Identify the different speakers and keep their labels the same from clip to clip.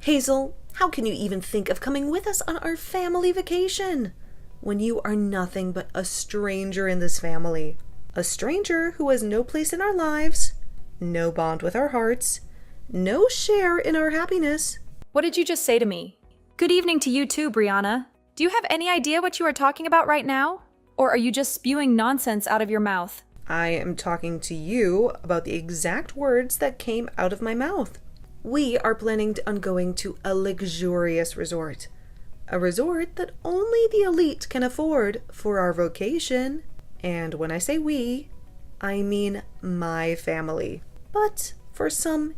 Speaker 1: Hazel, how can you even think of coming with us on our family vacation when you are nothing but a stranger in this family? A stranger who has no place in our lives, no bond with our hearts, no share in our happiness.
Speaker 2: What did you just say to me? Good evening to you too, Brianna. Do you have any idea what you are talking about right now? Or are you just spewing nonsense out of your mouth?
Speaker 1: I am talking to you about the exact words that came out of my mouth. We are planning on going to a luxurious resort. A resort that only the elite can afford for our vacation. And when I say we, I mean my family. But for some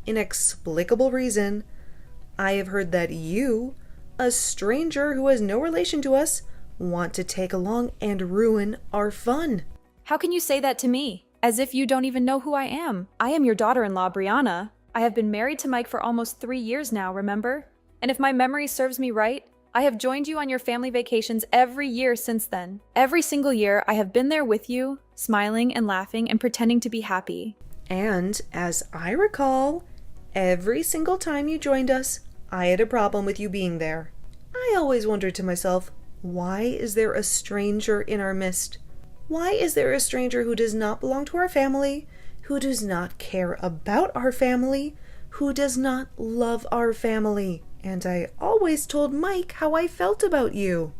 Speaker 1: inexplicable reason, I have heard that you, a stranger who has no relation to us, want to take along and ruin our fun.
Speaker 2: How can you say that to me? As if you don't even know who I am. I am your daughter-in-law, Brianna. I have been married to Mike for almost 3 years now, remember? And if my memory serves me right, I have joined you on your family vacations every year since then. Every single year, I have been there with you, smiling and laughing and pretending to be happy.
Speaker 1: And as I recall, every single time you joined us, I had a problem with you being there. I always wondered to myself, why is there a stranger in our midst? Why is there a stranger who does not belong to our family, who does not care about our family, who does not love our family? And I always told Mike how I felt about you.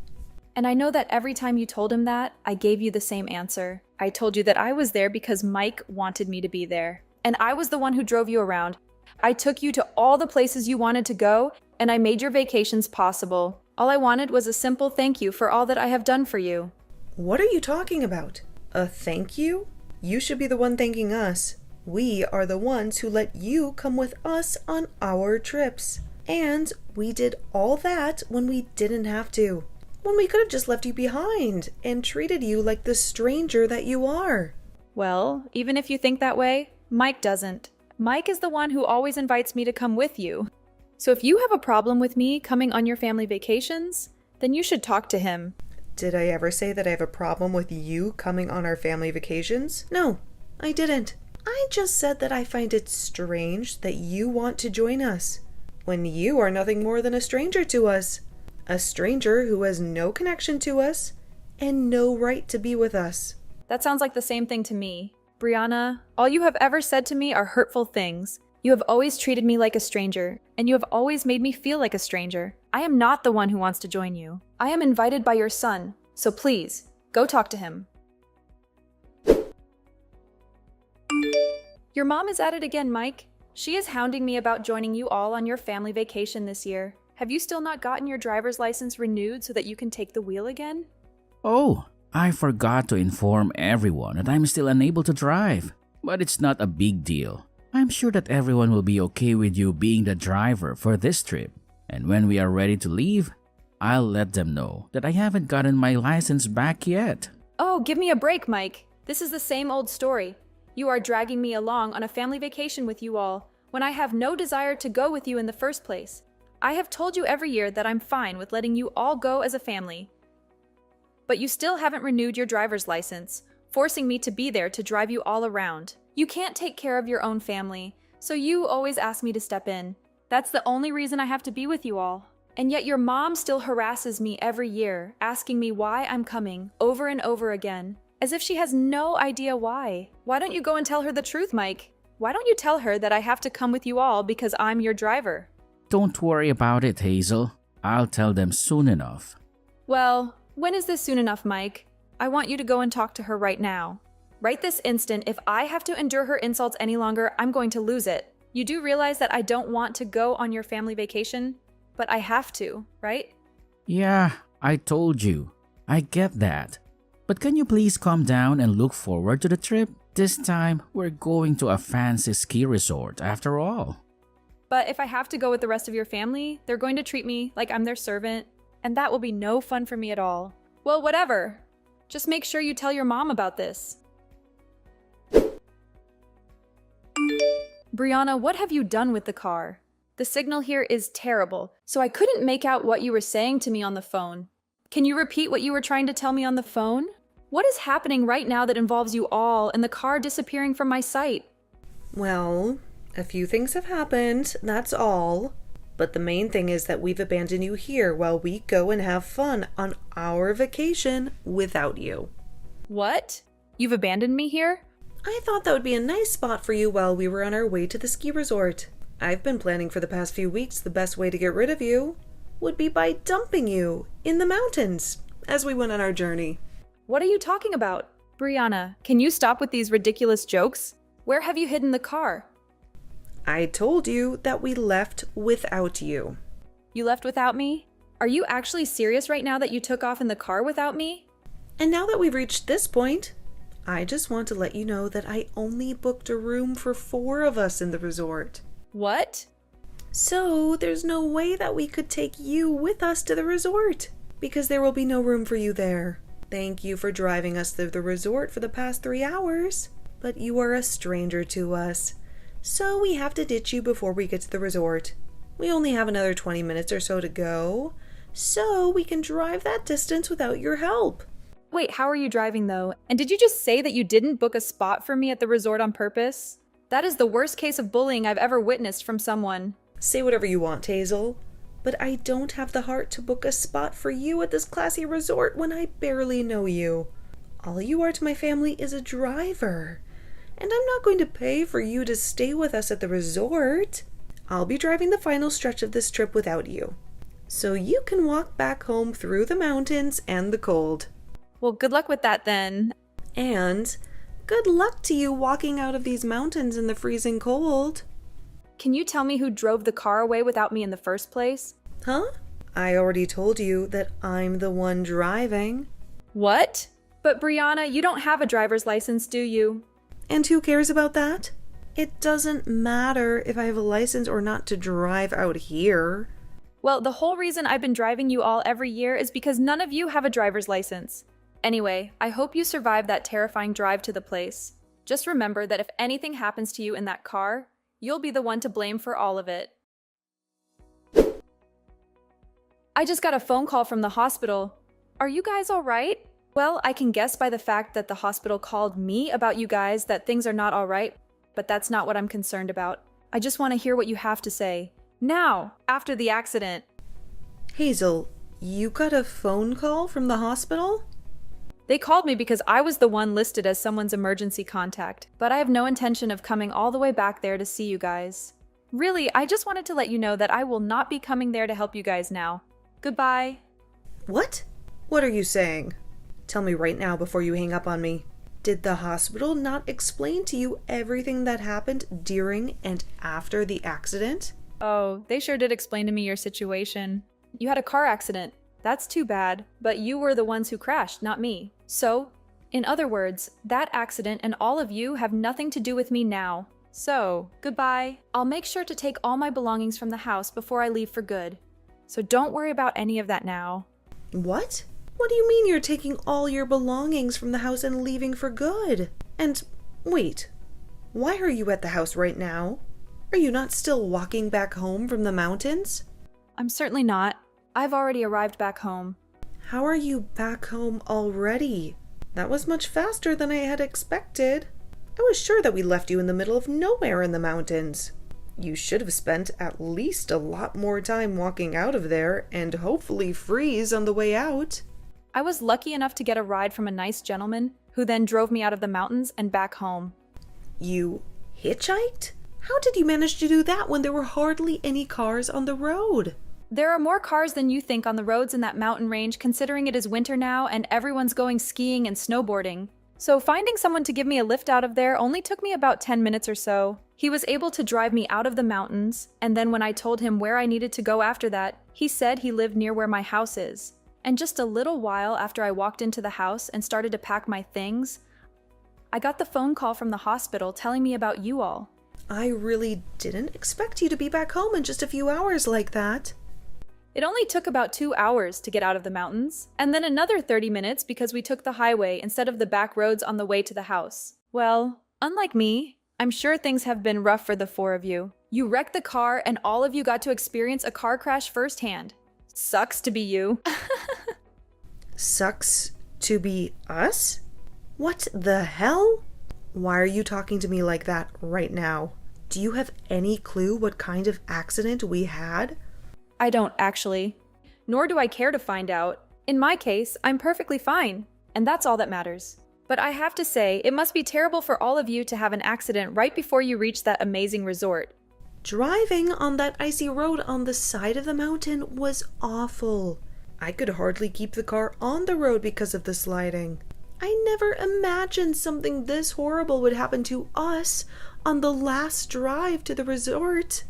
Speaker 2: And I know that every time you told him that, I gave you the same answer. I told you that I was there because Mike wanted me to be there. And I was the one who drove you around. I took you to all the places you wanted to go, and I made your vacations possible. All I wanted was a simple thank you for all that I have done for you.
Speaker 1: What are you talking about? A thank you? You should be the one thanking us. We are the ones who let you come with us on our trips. And we did all that when we didn't have to. When we could have just left you behind and treated you like the stranger that you are.
Speaker 2: Well, even if you think that way, Mike doesn't. Mike is the one who always invites me to come with you. So if you have a problem with me coming on your family vacations, then you should talk to him.
Speaker 1: Did I ever say that I have a problem with you coming on our family vacations? No, I didn't. I just said that I find it strange that you want to join us when you are nothing more than a stranger to us. A stranger who has no connection to us and no right to be with us.
Speaker 2: That sounds like the same thing to me. Brianna, all you have ever said to me are hurtful things. You have always treated me like a stranger, and you have always made me feel like a stranger. I am not the one who wants to join you. I am invited by your son, so please, go talk to him. Your mom is at it again, Mike. She is hounding me about joining you all on your family vacation this year. Have you still not gotten your driver's license renewed so that you can take the wheel again?
Speaker 3: Oh, I forgot to inform everyone that I'm still unable to drive. But it's not a big deal. I'm sure that everyone will be okay with you being the driver for this trip. And when we are ready to leave, I'll let them know that I haven't gotten my license back yet.
Speaker 2: Oh, give me a break, Mike. This is the same old story. You are dragging me along on a family vacation with you all when I have no desire to go with you in the first place. I have told you every year that I'm fine with letting you all go as a family. But you still haven't renewed your driver's license, forcing me to be there to drive you all around. You can't take care of your own family, so you always ask me to step in. That's the only reason I have to be with you all. And yet your mom still harasses me every year, asking me why I'm coming over and over again, as if she has no idea why. Why don't you go and tell her the truth, Mike? Why don't you tell her that I have to come with you all because I'm your driver?
Speaker 3: Don't worry about it, Hazel. I'll tell them soon enough.
Speaker 2: Well, when is this soon enough, Mike? I want you to go and talk to her right now. Right this instant, if I have to endure her insults any longer, I'm going to lose it. You do realize that I don't want to go on your family vacation, but I have to, right?
Speaker 3: Yeah, I told you. I get that. But can you please calm down and look forward to the trip? This time, we're going to a fancy ski resort after all.
Speaker 2: But if I have to go with the rest of your family, they're going to treat me like I'm their servant, and that will be no fun for me at all. Well, whatever. Just make sure you tell your mom about this. Brianna, what have you done with the car? The signal here is terrible, so I couldn't make out what you were saying to me on the phone. Can you repeat what you were trying to tell me on the phone? What is happening right now that involves you all and the car disappearing from my sight?
Speaker 1: Well, a few things have happened, that's all. But the main thing is that we've abandoned you here while we go and have fun on our vacation without you.
Speaker 2: What? You've abandoned me here?
Speaker 1: I thought that would be a nice spot for you while we were on our way to the ski resort. I've been planning for the past few weeks the best way to get rid of you would be by dumping you in the mountains as we went on our journey.
Speaker 2: What are you talking about? Brianna, can you stop with these ridiculous jokes? Where have you hidden the car?
Speaker 1: I told you that we left without you.
Speaker 2: You left without me? Are you actually serious right now that you took off in the car without me?
Speaker 1: And now that we've reached this point, I just want to let you know that I only booked a room for 4 of us in the resort.
Speaker 2: What?
Speaker 1: So there's no way that we could take you with us to the resort, because there will be no room for you there. Thank you for driving us through the resort for the past 3 hours, but you are a stranger to us. So we have to ditch you before we get to the resort. We only have another 20 minutes or so to go, so we can drive that distance without your help.
Speaker 2: Wait, how are you driving though? And did you just say that you didn't book a spot for me at the resort on purpose? That is the worst case of bullying I've ever witnessed from someone.
Speaker 1: Say whatever you want, Hazel, but I don't have the heart to book a spot for you at this classy resort when I barely know you. All you are to my family is a driver, and I'm not going to pay for you to stay with us at the resort. I'll be driving the final stretch of this trip without you, so you can walk back home through the mountains and the cold.
Speaker 2: Well, good luck with that then.
Speaker 1: And good luck to you walking out of these mountains in the freezing cold.
Speaker 2: Can you tell me who drove the car away without me in the first place?
Speaker 1: Huh? I already told you that I'm the one driving.
Speaker 2: What? But Brianna, you don't have a driver's license, do you?
Speaker 1: And who cares about that? It doesn't matter if I have a license or not to drive out here.
Speaker 2: Well, the whole reason I've been driving you all every year is because none of you have a driver's license. Anyway, I hope you survive that terrifying drive to the place. Just remember that if anything happens to you in that car, you'll be the one to blame for all of it. I just got a phone call from the hospital. Are you guys all right? Well, I can guess by the fact that the hospital called me about you guys that things are not all right, but that's not what I'm concerned about. I just want to hear what you have to say. Now, after the accident.
Speaker 1: Hazel, you got a phone call from the hospital?
Speaker 2: They called me because I was the one listed as someone's emergency contact, but I have no intention of coming all the way back there to see you guys. Really, I just wanted to let you know that I will not be coming there to help you guys now. Goodbye.
Speaker 1: What? What are you saying? Tell me right now before you hang up on me. Did the hospital not explain to you everything that happened during and after the accident?
Speaker 2: Oh, they sure did explain to me your situation. You had a car accident. That's too bad, but you were the ones who crashed, not me. So, in other words, that accident and all of you have nothing to do with me now. So, goodbye. I'll make sure to take all my belongings from the house before I leave for good. So don't worry about any of that now.
Speaker 1: What? What do you mean you're taking all your belongings from the house and leaving for good? And wait, why are you at the house right now? Are you not still walking back home from the mountains?
Speaker 2: I'm certainly not. I've already arrived back home.
Speaker 1: How are you back home already? That was much faster than I had expected. I was sure that we left you in the middle of nowhere in the mountains. You should have spent at least a lot more time walking out of there and hopefully freeze on the way out.
Speaker 2: I was lucky enough to get a ride from a nice gentleman who then drove me out of the mountains and back home.
Speaker 1: You hitchhiked? How did you manage to do that when there were hardly any cars on the road?
Speaker 2: There are more cars than you think on the roads in that mountain range, considering it is winter now and everyone's going skiing and snowboarding. So finding someone to give me a lift out of there only took me about 10 minutes or so. He was able to drive me out of the mountains, and then when I told him where I needed to go after that, he said he lived near where my house is. And just a little while after I walked into the house and started to pack my things, I got the phone call from the hospital telling me about you all.
Speaker 1: I really didn't expect you to be back home in just a few hours like that.
Speaker 2: It only took about 2 hours to get out of the mountains, and then another 30 minutes because we took the highway instead of the back roads on the way to the house. Well, unlike me, I'm sure things have been rough for the 4 of you. You wrecked the car and all of you got to experience a car crash firsthand. Sucks to be you.
Speaker 1: Sucks to be us? What the hell? Why are you talking to me like that right now? Do you have any clue what kind of accident we had?
Speaker 2: I don't actually. Nor do I care to find out. In my case, I'm perfectly fine, and that's all that matters. But I have to say, it must be terrible for all of you to have an accident right before you reach that amazing resort.
Speaker 1: Driving on that icy road on the side of the mountain was awful. I could hardly keep the car on the road because of the sliding. I never imagined something this horrible would happen to us on the last drive to the resort.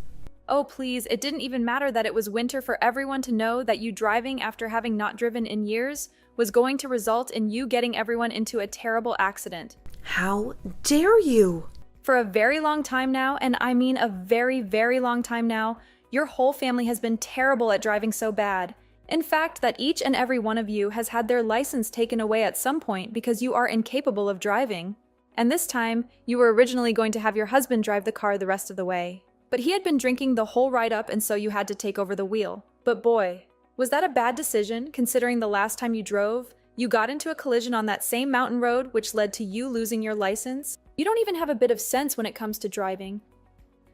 Speaker 2: Oh please, it didn't even matter that it was winter for everyone to know that you driving after having not driven in years was going to result in you getting everyone into a terrible accident.
Speaker 1: How dare you?
Speaker 2: For a very long time now, and I mean a very, very long time now, your whole family has been terrible at driving so bad. In fact, that each and every one of you has had their license taken away at some point because you are incapable of driving. And this time, you were originally going to have your husband drive the car the rest of the way. But he had been drinking the whole ride up, and so you had to take over the wheel. But boy, was that a bad decision, considering the last time you drove, you got into a collision on that same mountain road which led to you losing your license? You don't even have a bit of sense when it comes to driving.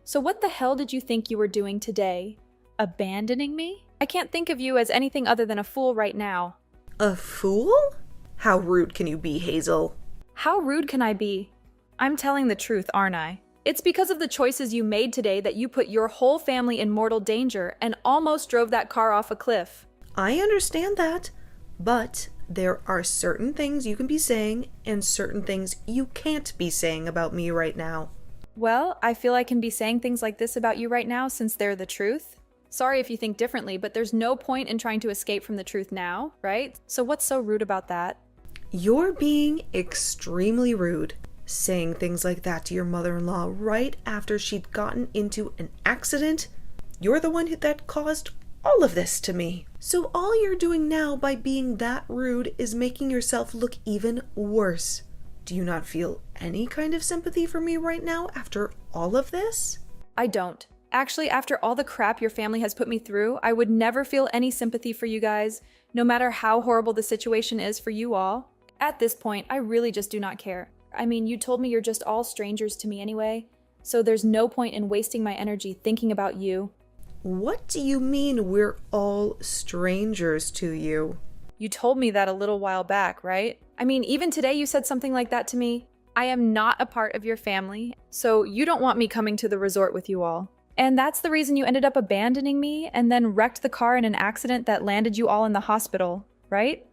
Speaker 2: So what the hell did you think you were doing today? Abandoning me? I can't think of you as anything other than a fool right now.
Speaker 1: A fool? How rude can you be, Hazel?
Speaker 2: How rude can I be? I'm telling the truth, aren't I? It's because of the choices you made today that you put your whole family in mortal danger and almost drove that car off a cliff.
Speaker 1: I understand that, but there are certain things you can be saying and certain things you can't be saying about me right now.
Speaker 2: Well, I feel I can be saying things like this about you right now since they're the truth. Sorry if you think differently, but there's no point in trying to escape from the truth now, right? So what's so rude about that?
Speaker 1: You're being extremely rude, saying things like that to your mother-in-law right after she'd gotten into an accident. You're the one that caused all of this to me. So all you're doing now by being that rude is making yourself look even worse. Do you not feel any kind of sympathy for me right now after all of this?
Speaker 2: I don't. Actually, after all the crap your family has put me through, I would never feel any sympathy for you guys, no matter how horrible the situation is for you all. At this point, I really just do not care. I mean, you told me you're just all strangers to me anyway, so there's no point in wasting my energy thinking about you.
Speaker 1: What do you mean we're all strangers to you?
Speaker 2: You told me that a little while back, right? I mean, even today you said something like that to me. I am not a part of your family, so you don't want me coming to the resort with you all. And that's the reason you ended up abandoning me and then wrecked the car in an accident that landed you all in the hospital, right?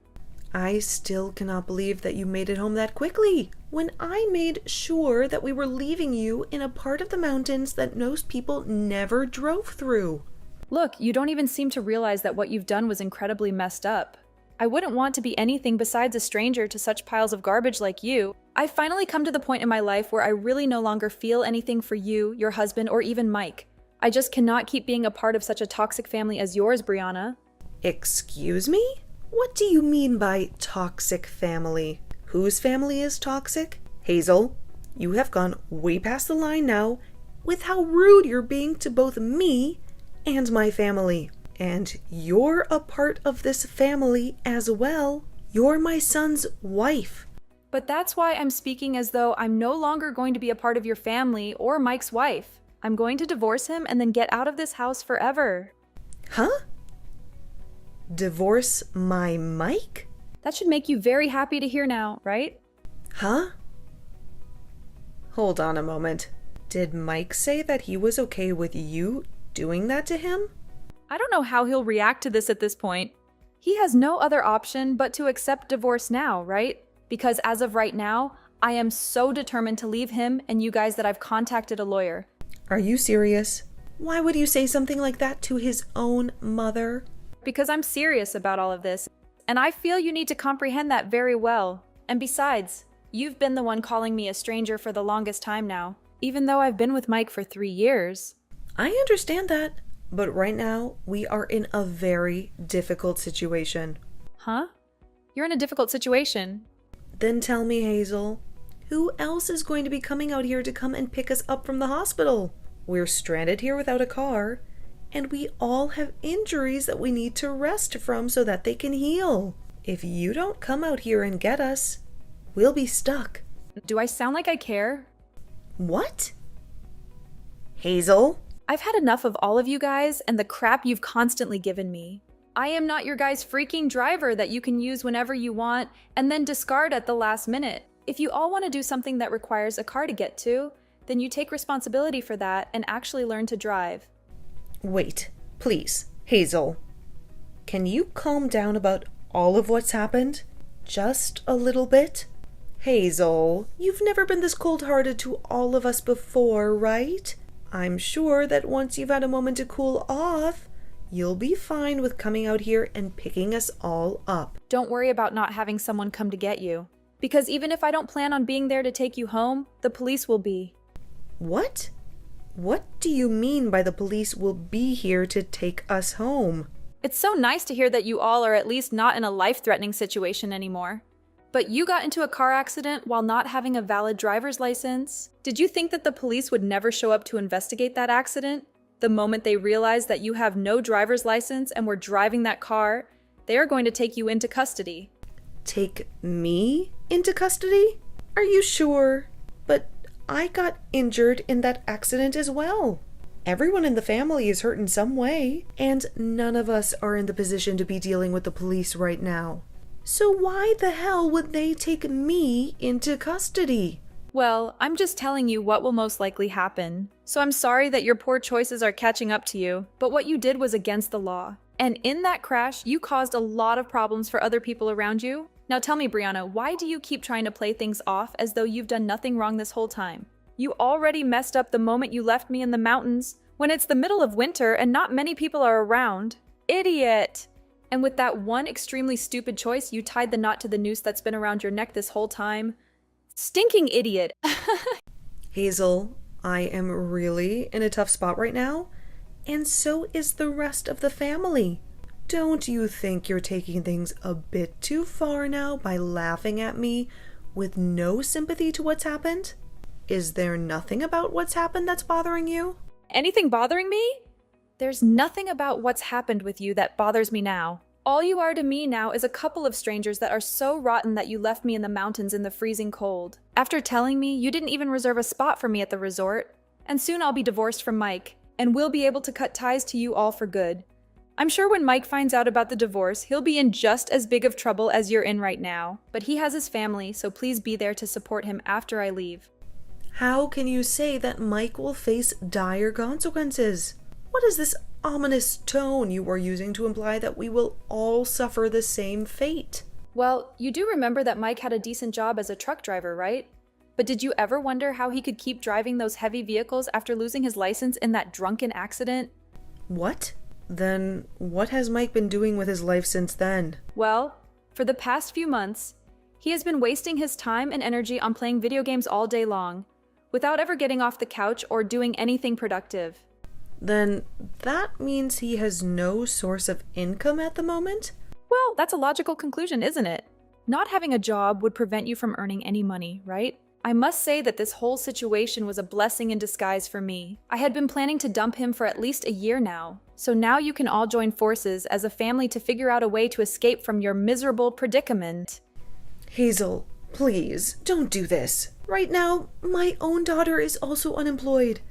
Speaker 1: I still cannot believe that you made it home that quickly, when I made sure that we were leaving you in a part of the mountains that most people never drove through.
Speaker 2: Look, you don't even seem to realize that what you've done was incredibly messed up. I wouldn't want to be anything besides a stranger to such piles of garbage like you. I've finally come to the point in my life where I really no longer feel anything for you, your husband, or even Mike. I just cannot keep being a part of such a toxic family as yours, Brianna.
Speaker 1: Excuse me? What do you mean by toxic family? Whose family is toxic? Hazel, you have gone way past the line now with how rude you're being to both me and my family. And you're a part of this family as well. You're my son's wife.
Speaker 2: But that's why I'm speaking as though I'm no longer going to be a part of your family or Mike's wife. I'm going to divorce him and then get out of this house forever.
Speaker 1: Huh? Divorce my Mike?
Speaker 2: That should make you very happy to hear now, right?
Speaker 1: Huh? Hold on a moment. Did Mike say that he was okay with you doing that to him?
Speaker 2: I don't know how he'll react to this at this point. He has no other option but to accept divorce now, right? Because as of right now, I am so determined to leave him and you guys that I've contacted a lawyer.
Speaker 1: Are you serious? Why would you say something like that to his own mother?
Speaker 2: Because I'm serious about all of this, and I feel you need to comprehend that very well. And besides, you've been the one calling me a stranger for the longest time now, even though I've been with Mike for 3 years.
Speaker 1: I understand that, but right now we are in a very difficult situation.
Speaker 2: Huh? You're in a difficult situation.
Speaker 1: Then tell me, Hazel, who else is going to be coming out here to come and pick us up from the hospital? We're stranded here without a car, and we all have injuries that we need to rest from so that they can heal. If you don't come out here and get us, we'll be stuck.
Speaker 2: Do I sound like I care?
Speaker 1: What? Hazel?
Speaker 2: I've had enough of all of you guys and the crap you've constantly given me. I am not your guy's freaking driver that you can use whenever you want and then discard at the last minute. If you all want to do something that requires a car to get to, then you take responsibility for that and actually learn to drive.
Speaker 1: Wait, please, Hazel. Can you calm down about all of what's happened? Just a little bit? Hazel, you've never been this cold-hearted to all of us before, right? I'm sure that once you've had a moment to cool off, you'll be fine with coming out here and picking us all up.
Speaker 2: Don't worry about not having someone come to get you. Because even if I don't plan on being there to take you home, the police will be.
Speaker 1: What? What do you mean by the police will be here to take us home?
Speaker 2: It's so nice to hear that you all are at least not in a life-threatening situation anymore. But you got into a car accident while not having a valid driver's license. Did you think that the police would never show up to investigate that accident? The moment they realize that you have no driver's license and were driving that car, they are going to take you into custody.
Speaker 1: Take me into custody? Are you sure? But I got injured in that accident as well. Everyone in the family is hurt in some way, and none of us are in the position to be dealing with the police right now. So why the hell would they take me into custody?
Speaker 2: Well, I'm just telling you what will most likely happen. So I'm sorry that your poor choices are catching up to you, but what you did was against the law. And in that crash, you caused a lot of problems for other people around you. Now tell me, Brianna, why do you keep trying to play things off as though you've done nothing wrong this whole time? You already messed up the moment you left me in the mountains, when it's the middle of winter and not many people are around. Idiot! And with that one extremely stupid choice, you tied the knot to the noose that's been around your neck this whole time. Stinking idiot!
Speaker 1: Hazel, I am really in a tough spot right now, and so is the rest of the family. Don't you think you're taking things a bit too far now by laughing at me with no sympathy to what's happened? Is there nothing about what's happened that's bothering you?
Speaker 2: Anything bothering me? There's nothing about what's happened with you that bothers me now. All you are to me now is a couple of strangers that are so rotten that you left me in the mountains in the freezing cold. After telling me you didn't even reserve a spot for me at the resort. And soon I'll be divorced from Mike, and we'll be able to cut ties to you all for good. I'm sure when Mike finds out about the divorce, he'll be in just as big of trouble as you're in right now. But he has his family, so please be there to support him after I leave.
Speaker 1: How can you say that Mike will face dire consequences? What is this ominous tone you are using to imply that we will all suffer the same fate?
Speaker 2: Well, you do remember that Mike had a decent job as a truck driver, right? But did you ever wonder how he could keep driving those heavy vehicles after losing his license in that drunken accident?
Speaker 1: What? Then what has Mike been doing with his life since then?
Speaker 2: Well, for the past few months, he has been wasting his time and energy on playing video games all day long, without ever getting off the couch or doing anything productive.
Speaker 1: Then that means he has no source of income at the moment?
Speaker 2: Well, that's a logical conclusion, isn't it? Not having a job would prevent you from earning any money, right? I must say that this whole situation was a blessing in disguise for me. I had been planning to dump him for at least a year now. So now you can all join forces as a family to figure out a way to escape from your miserable predicament.
Speaker 1: Hazel, please, don't do this. Right now, my own daughter is also unemployed,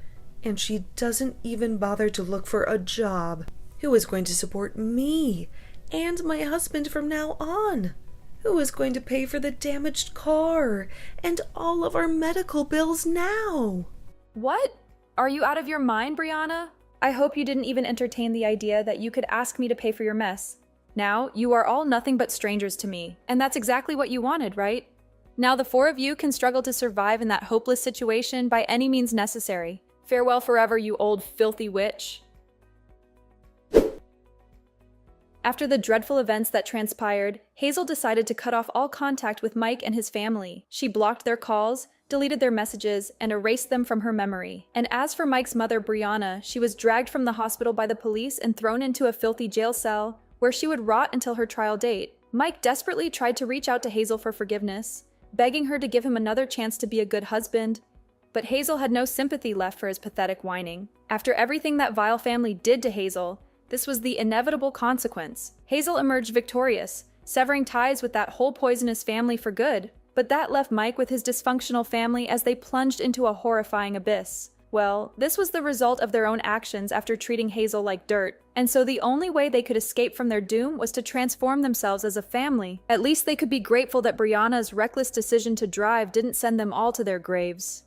Speaker 1: and she doesn't even bother to look for a job. Who is going to support me and my husband from now on? Who is going to pay for the damaged car and all of our medical bills now?
Speaker 2: What? Are you out of your mind, Brianna? I hope you didn't even entertain the idea that you could ask me to pay for your mess. Now, you are all nothing but strangers to me, and that's exactly what you wanted, right? Now the four of you can struggle to survive in that hopeless situation by any means necessary. Farewell forever, you old filthy witch. After the dreadful events that transpired, Hazel decided to cut off all contact with Mike and his family. She blocked their calls, deleted their messages, and erased them from her memory. And as for Mike's mother, Brianna, she was dragged from the hospital by the police and thrown into a filthy jail cell, where she would rot until her trial date. Mike desperately tried to reach out to Hazel for forgiveness, begging her to give him another chance to be a good husband. But Hazel had no sympathy left for his pathetic whining. After everything that vile family did to Hazel, this was the inevitable consequence. Hazel emerged victorious, severing ties with that whole poisonous family for good. But that left Mike with his dysfunctional family as they plunged into a horrifying abyss. Well, this was the result of their own actions after treating Hazel like dirt, and so the only way they could escape from their doom was to transform themselves as a family. At least they could be grateful that Brianna's reckless decision to drive didn't send them all to their graves.